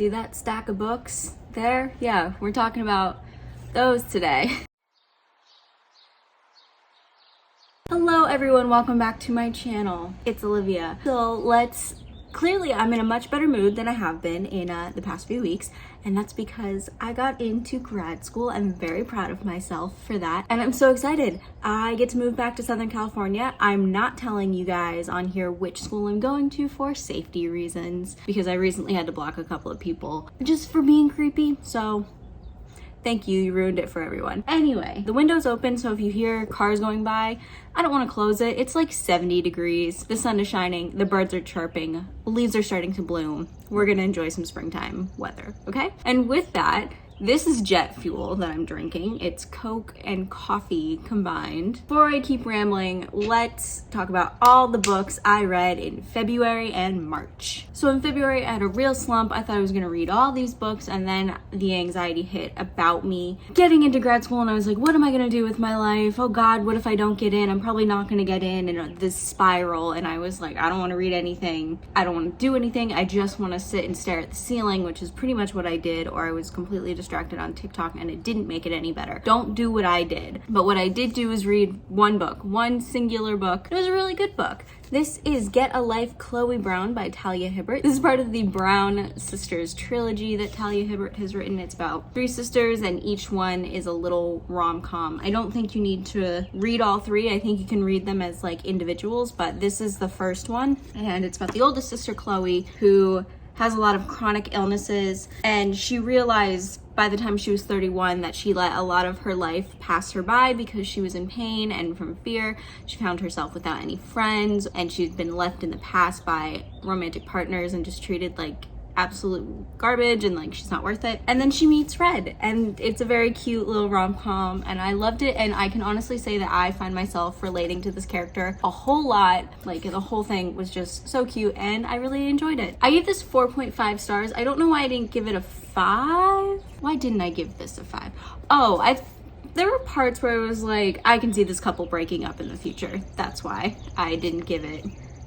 See that stack of books there? Yeah, we're talking about those today. Hello everyone, welcome back to my channel. It's Olivia. So clearly I'm in a much better mood than I have been in the past few weeks, and that's because I got into grad school. I'm very proud of myself for that, and I'm so excited. I get to move back to Southern California. I'm not telling you guys on here which school I'm going to for safety reasons, because I recently had to block a couple of people just for being creepy, so thank you, you ruined it for everyone. Anyway, the window's open, so if you hear cars going by, I don't want to close it. It's like 70 degrees, the sun is shining, the birds are chirping, leaves are starting to bloom. We're gonna enjoy some springtime weather, okay? And with that, this is jet fuel that I'm drinking. It's Coke and coffee combined. Before I keep rambling, let's talk about all the books I read in February and March. So in February, I had a real slump. I thought I was gonna read all these books, and then the anxiety hit about me getting into grad school, and I was like, what am I gonna do with my life? Oh God, what if I don't get in? I'm probably not gonna get in, and this spiral. And I was like, I don't wanna read anything. I don't wanna do anything. I just wanna sit and stare at the ceiling, which is pretty much what I did, or I was completely distracted on TikTok, and it didn't make it any better. Don't do what I did. But what I did do is read one book, one singular book. It was a really good book. This is Get a Life, Chloe Brown by Talia Hibbert. This is part of the Brown Sisters trilogy that Talia Hibbert has written. It's about 3 sisters, and each one is a little rom-com. I don't think you need to read all 3. I think you can read them as like individuals, but this is the first one, and it's about the oldest sister, Chloe, who has a lot of chronic illnesses, and she realized by the time she was 31 that she let a lot of her life pass her by because she was in pain and from fear. She found herself without any friends, and she'd been left in the past by romantic partners and just treated like absolute garbage, and like she's not worth it. And then she meets Red, and it's a very cute little rom-com, and I loved it. And I can honestly say that I find myself relating to this character a whole lot. Like the whole thing was just so cute, and I really enjoyed it. I gave this 4.5 stars. I don't know why I didn't give it a 5. Why didn't I give this a 5? There were parts where I was like, I can see this couple breaking up in the future. That's why I didn't give it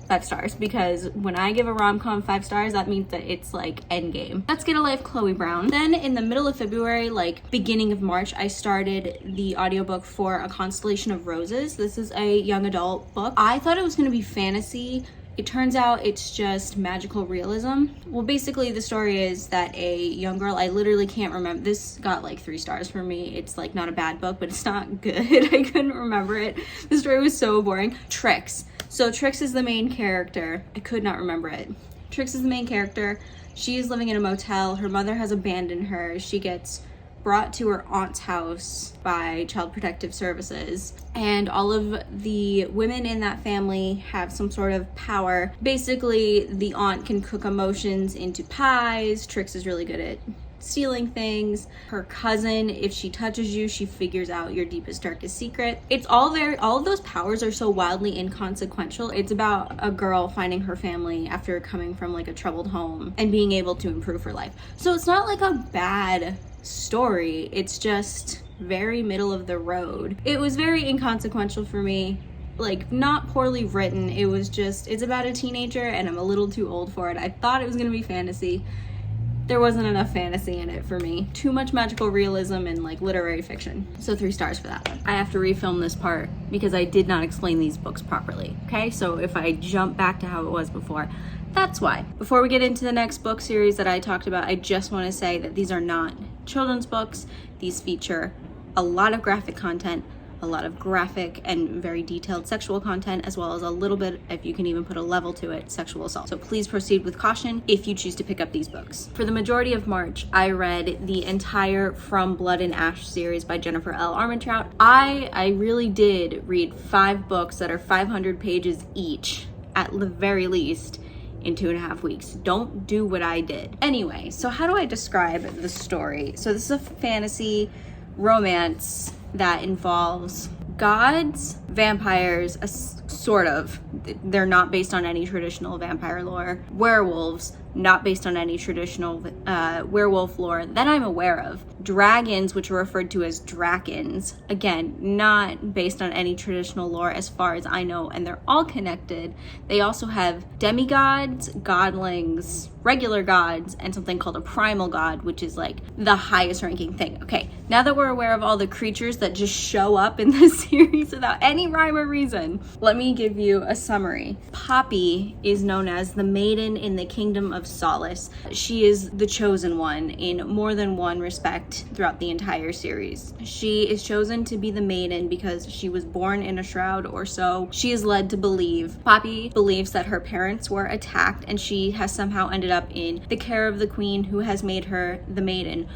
5 stars, because when I give a rom-com 5 stars, that means that it's like endgame. Let's Get a Life, Chloe Brown. Then in the middle of February, like beginning of March, I started the audiobook for A Constellation of Roses. This is a young adult book. I thought it was going to be fantasy. It turns out it's just magical realism. Well, basically the story is that a young girl, I literally can't remember, this got like 3 stars for me. It's like not a bad book, but it's not good. I couldn't remember it. The story was so boring. Trix. So Trix is the main character. I could not remember it. Trix is the main character. She's living in a motel. Her mother has abandoned her. She gets brought to her aunt's house by Child Protective Services, and all of the women in that family have some sort of power. Basically, the aunt can cook emotions into pies. Trix is really good at stealing things. Her cousin, if she touches you, she figures out your deepest, darkest secret. It's all of those powers are so wildly inconsequential. It's about a girl finding her family after coming from like a troubled home and being able to improve her life. So it's not like a bad story, it's just very middle of the road. It was very inconsequential for me, like not poorly written. It was just, it's about a teenager, and I'm a little too old for it. I thought it was gonna be fantasy. There wasn't enough fantasy in it for me. Too much magical realism and like literary fiction. So 3 stars for that one. I have to refilm this part because I did not explain these books properly, okay? So if I jump back to how it was before, that's why. Before we get into the next book series that I talked about, I just want to say that these are not children's books. These feature a lot of graphic content, a lot of graphic and very detailed sexual content, as well as a little bit, if you can even put a level to it, sexual assault. So please proceed with caution if you choose to pick up these books. For the majority of March, I read the entire From Blood and Ash series by Jennifer L. Armentrout. I really did read 5 books that are 500 pages each, at the very least, in 2.5 weeks. Don't do what I did. Anyway, so how do I describe the story? So this is a fantasy romance that involves gods, vampires, sort of. They're not based on any traditional vampire lore. Werewolves, not based on any traditional werewolf lore that I'm aware of. Dragons, which are referred to as drakens, again, not based on any traditional lore as far as I know, and they're all connected. They also have demigods, godlings, regular gods and something called a primal god, which is like the highest ranking thing. Okay, now that we're aware of all the creatures that just show up in this series without any rhyme or reason, let me give you a summary. Poppy is known as the maiden in the kingdom of solace. She is the chosen one in more than one respect throughout the entire series. She is chosen to be the maiden because she was born in a shroud, or so she is led to believe. Poppy believes that her parents were attacked and she has somehow ended up in the care of the queen, who has made her the maiden.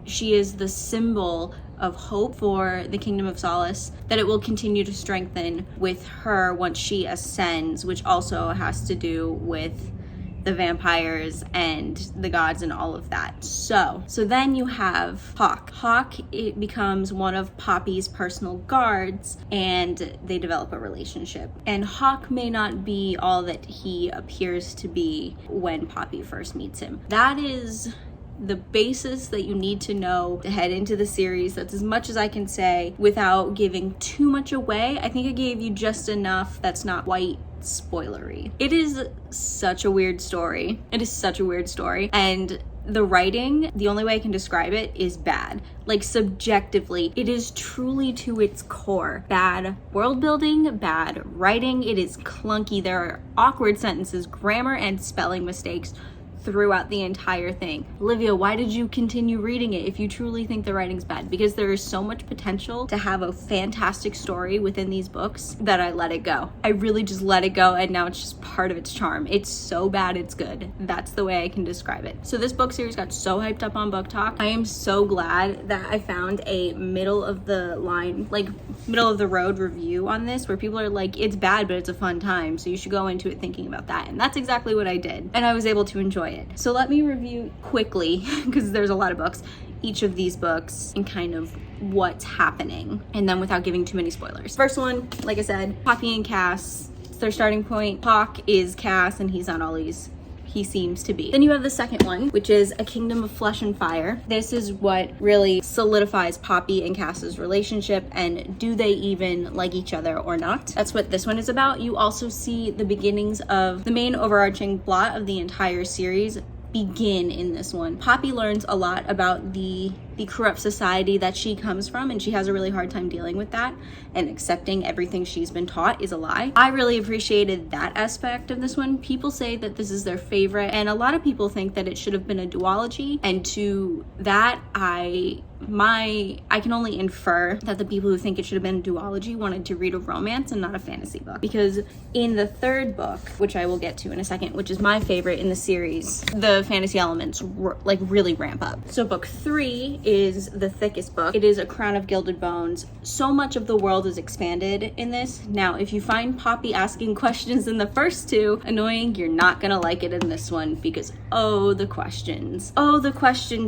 She is the symbol of hope for the kingdom of solace, that it will continue to strengthen with her once she ascends, which also has to do with the vampires and the gods and all of that. So then you have Hawk. Hawk, it becomes one of Poppy's personal guards, and they develop a relationship. And Hawk may not be all that he appears to be when Poppy first meets him. That is the basis that you need to know to head into the series. That's as much as I can say without giving too much away. I think I gave you just enough that's not quite spoilery. It is such a weird story. It is such a weird story. And the writing, the only way I can describe it is bad. Like, subjectively, it is truly to its core bad world building, bad writing. It is clunky. There are awkward sentences, grammar and spelling mistakes throughout the entire thing. Olivia, why did you continue reading it if you truly think the writing's bad? Because there is so much potential to have a fantastic story within these books that I let it go. I really just let it go, and now it's just part of its charm. It's so bad it's good. That's the way I can describe it. So this book series got so hyped up on Book Talk. I am so glad that I found a middle of the road review on this where people are like, it's bad but it's a fun time, so you should go into it thinking about that. And that's exactly what I did, and I was able to enjoy it. So let me review quickly, because there's a lot of books, each of these books and kind of what's happening, and then without giving too many spoilers. First one, like I said, Poppy and Cass. It's their starting point. Hawk is Cass, and he's not all he seems to be. Then you have the second one, which is A Kingdom of Flesh and Fire. This is what really solidifies Poppy and Cass's relationship, and do they even like each other or not? That's what this one is about. You also see the beginnings of the main overarching plot of the entire series begin in this one. Poppy learns a lot about the corrupt society that she comes from, and she has a really hard time dealing with that, and accepting everything she's been taught is a lie. I really appreciated that aspect of this one. People say that this is their favorite, and a lot of people think that it should have been a duology, and to that I can only infer that the people who think it should have been a duology wanted to read a romance and not a fantasy book. Because in the third book, which I will get to in a second, which is my favorite in the series, the fantasy elements really ramp up. So book 3 is the thickest book. It is A Crown of Gilded Bones. So much of the world is expanded in this. Now, if you find Poppy asking questions in the first two annoying, you're not gonna like it in this one, because the questions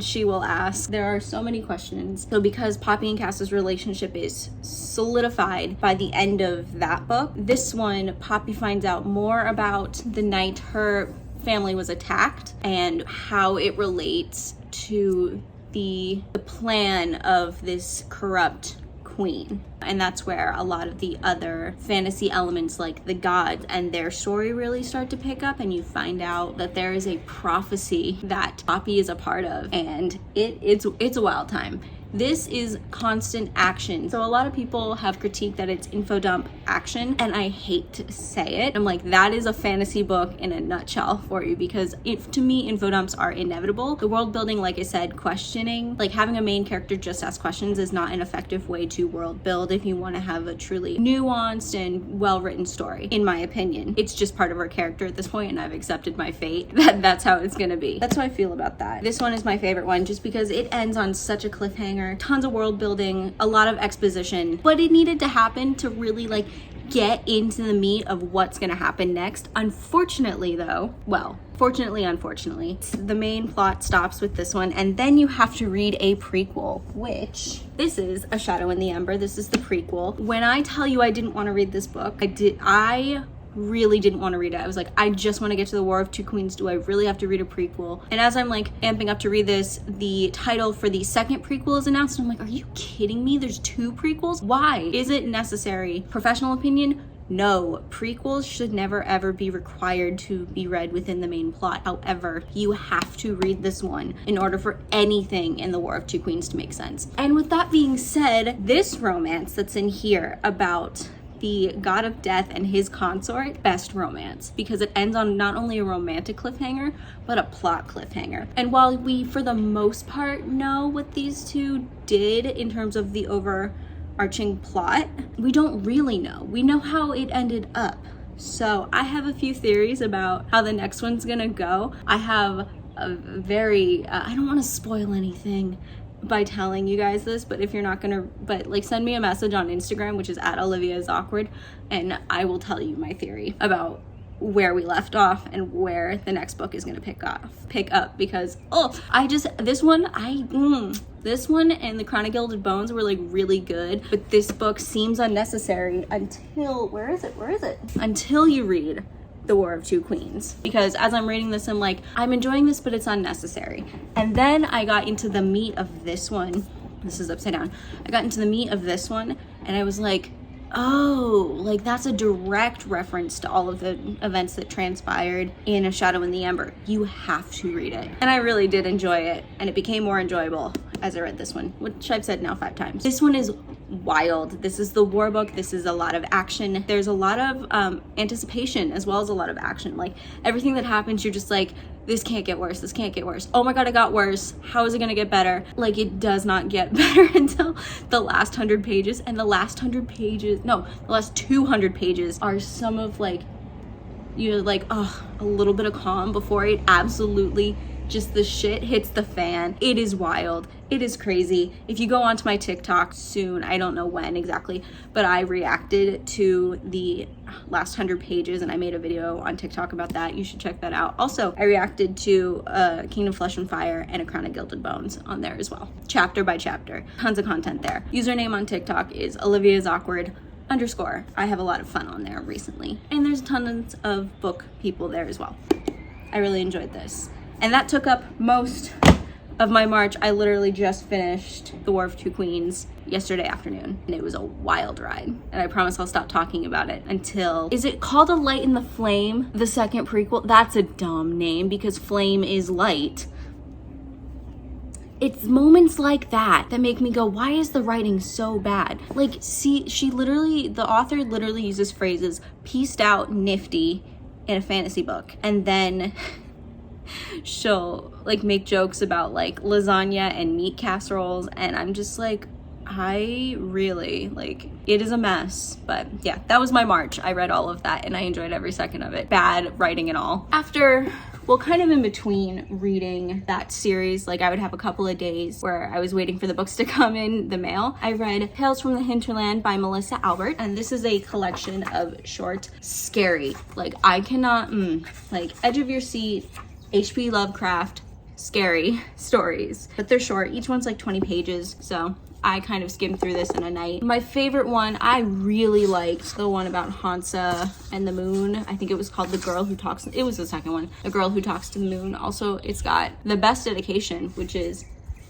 she will ask. There are so many questions. So because Poppy and Cass's relationship is solidified by the end of that book, this one, Poppy finds out more about the night her family was attacked and how it relates to the plan of this corrupt queen. And that's where a lot of the other fantasy elements, like the gods and their story, really start to pick up, and you find out that there is a prophecy that Poppy is a part of, and it's a wild time. This is constant action. So a lot of people have critiqued that it's info dump action, and I hate to say it. I'm like, that is a fantasy book in a nutshell for you, because to me, info dumps are inevitable. The world building, like I said, questioning, like having a main character just ask questions is not an effective way to world build if you want to have a truly nuanced and well-written story, in my opinion. It's just part of her character at this point, and I've accepted my fate. That's how it's gonna be. That's how I feel about that. This one is my favorite one just because it ends on such a cliffhanger. Tons of world building, a lot of exposition, but it needed to happen to really get into the meat of what's gonna happen next. Unfortunately, unfortunately, the main plot stops with this one, and then you have to read a prequel, which this is A Shadow in the Ember. This is the prequel. When I tell you I didn't want to read this book, I really didn't want to read it. I was like, I just want to get to the War of Two Queens. Do I really have to read a prequel? And as I'm amping up to read this, the title for the second prequel is announced, and I'm like, are you kidding me? There's 2 prequels? Why? Is it necessary? Professional opinion, No, prequels should never ever be required to be read within the main plot. However, you have to read this one in order for anything in the War of Two Queens to make sense. And with that being said, this romance that's in here about the god of death and his consort, best romance, because it ends on not only a romantic cliffhanger but a plot cliffhanger. And while we for the most part know what these two did in terms of the overarching plot, we don't really know. We know how it ended up. So I have a few theories about how the next one's gonna go. I have a very I don't want to spoil anything by telling you guys this, but if you're not gonna, but like, send me a message on Instagram, which is at @OliviaIsAwkward, and I will tell you my theory about where we left off and where the next book is gonna pick up, because this one and the Crown of Gilded Bones were like really good, but this book seems unnecessary until where is it until you read The War of Two Queens, because as I'm reading this, I'm like, I'm enjoying this, but it's unnecessary. And then I got into the meat of this one. This is upside down. I got into the meat of this one and I was like, oh, like that's a direct reference to all of the events that transpired in A Shadow in the Ember. You have to read it. And I really did enjoy it, and it became more enjoyable as I read this one, which I've said now 5 times. This one is wild. This is the war book. This is a lot of action. There's a lot of anticipation as well as a lot of action. Like, everything that happens, you're just like, this can't get worse. This can't get worse. Oh my God, it got worse. How is it gonna get better? Like, it does not get better until the last 100 pages. And the last 200 pages are some of like, you're like, oh, a little bit of calm before it absolutely just the shit hits the fan. It is wild. It is crazy. If you go onto my TikTok soon, I don't know when exactly, but I reacted to the last 100 pages and I made a video on TikTok about that. You should check that out. Also, I reacted to Kingdom Flesh and Fire and A Crown of Gilded Bones on there as well. Chapter by chapter. Tons of content there. Username on TikTok is OliviaIsAwkward_. I have a lot of fun on there recently. And there's tons of book people there as well. I really enjoyed this. And that took up most of my March. I literally just finished The War of Two Queens yesterday afternoon, and it was a wild ride. And I promise I'll stop talking about it until... Is it called A Light in the Flame? The second prequel? That's a dumb name because flame is light. It's moments like that that make me go, why is the writing so bad? Like, see, the author literally uses phrases, pieced out, nifty, in a fantasy book. And then... she'll like make jokes about like lasagna and meat casseroles, and I'm just like, I really, like, it is a mess. But yeah, that was my March. I read all of that and I enjoyed every second of it. Bad writing and all. After, well, kind of in between reading that series, like I would have a couple of days where I was waiting for the books to come in the mail. I read Tales from the Hinterland by Melissa Albert, and this is a collection of short, scary, like I cannot, like edge of your seat, H.P. Lovecraft, scary stories, but they're short. Each one's like 20 pages, so I kind of skimmed through this in a night. My favorite one, I really liked the one about Hansa and the moon. I think it was called The Girl Who Talks. It was the second one, The Girl Who Talks to the Moon. Also, it's got the best dedication, which is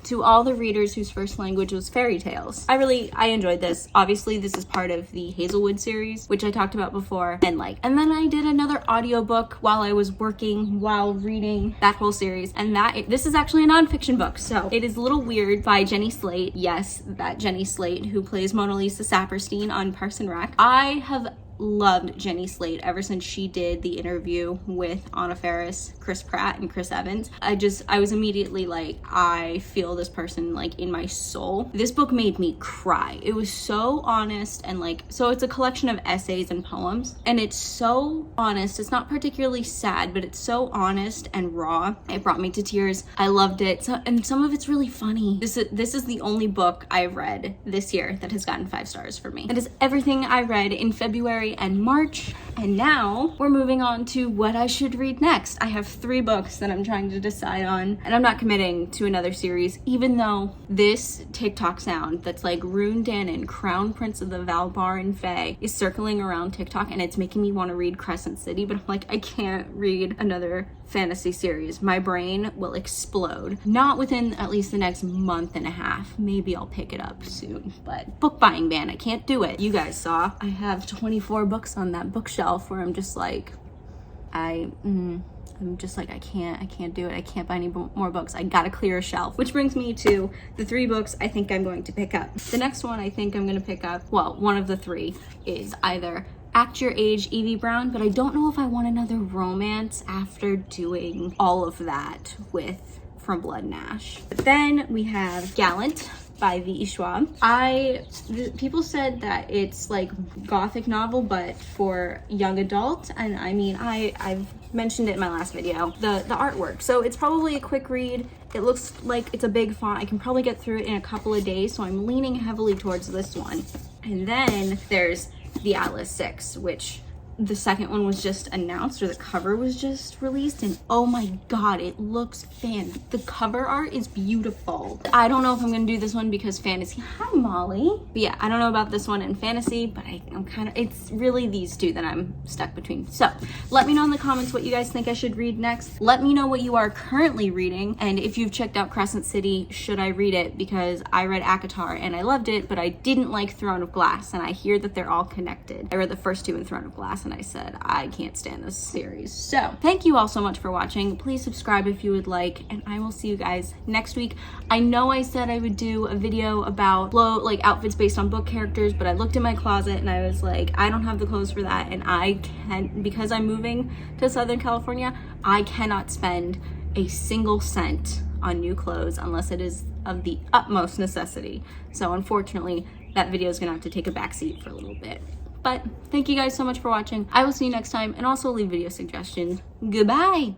to all the readers whose first language was fairy tales. I enjoyed this. Obviously, this is part of the Hazelwood series, which I talked about before. And then I did another audiobook while I was working, while reading that whole series. And this is actually a nonfiction book. So it is a little weird, by Jenny Slate. Yes, that Jenny Slate who plays Mona Lisa Saperstein on Parks and Rec. I have loved Jenny Slate ever since she did the interview with Anna Faris, Chris Pratt, and Chris Evans. I was immediately like, I feel this person like in my soul. This book made me cry. It was so honest and like, so it's a collection of essays and poems, and it's so honest. It's not particularly sad, but it's so honest and raw. It brought me to tears. I loved it. And some of it's really funny. This is the only book I've read this year that has gotten 5 stars for me. That is everything I read in February and March, and now we're moving on to what I should read next. I have 3 books that I'm trying to decide on, and I'm not committing to another series, even though this TikTok sound that's like Rune Dannon, Crown Prince of the Valbaran Fae, is circling around TikTok, and it's making me want to read Crescent City, but I'm like, I can't read another fantasy series, my brain will explode. Not within at least the next month and a half. Maybe I'll pick it up soon, but book buying ban, I can't do it. You guys saw I have 24 books on that bookshelf where I'm just like, I'm just like, I can't do it. I can't buy any more books. I gotta clear a shelf. Which brings me to the 3 books I think I'm going to pick up. The next one I think I'm gonna pick up, well, one of the 3 is either Act Your Age, Evie Brown, but I don't know if I want another romance after doing all of that with From Blood and Ash. But then we have Gallant by V.E. Schwab. People said that it's like gothic novel, but for young adult. And I mean, I've mentioned it in my last video, the artwork. So it's probably a quick read. It looks like it's a big font. I can probably get through it in a couple of days. So I'm leaning heavily towards this one. And then there's the Atlas 6, which the second one was just announced, or the cover was just released, and oh my god, it looks the cover art is beautiful. I don't know if I'm gonna do this one because fantasy. Hi Molly. But yeah, I don't know about this one and fantasy, but I'm kind of, it's really these 2 that I'm stuck between. So let me know in the comments what you guys think I should read next. Let me know what you are currently reading, and if you've checked out Crescent City, should I read it? Because I read ACOTAR and I loved it, but I didn't like Throne of Glass, and I hear that they're all connected. I read the first 2 in Throne of Glass and I said, I can't stand this series. So thank you all so much for watching. Please subscribe if you would like, and I will see you guys next week. I know I said I would do a video about like outfits based on book characters, but I looked in my closet and I was like, I don't have the clothes for that, and I can't, because I'm moving to Southern California, I cannot spend a single cent on new clothes unless it is of the utmost necessity. So unfortunately, that video is gonna have to take a backseat for a little bit. But thank you guys so much for watching. I will see you next time, and also leave video suggestions. Goodbye.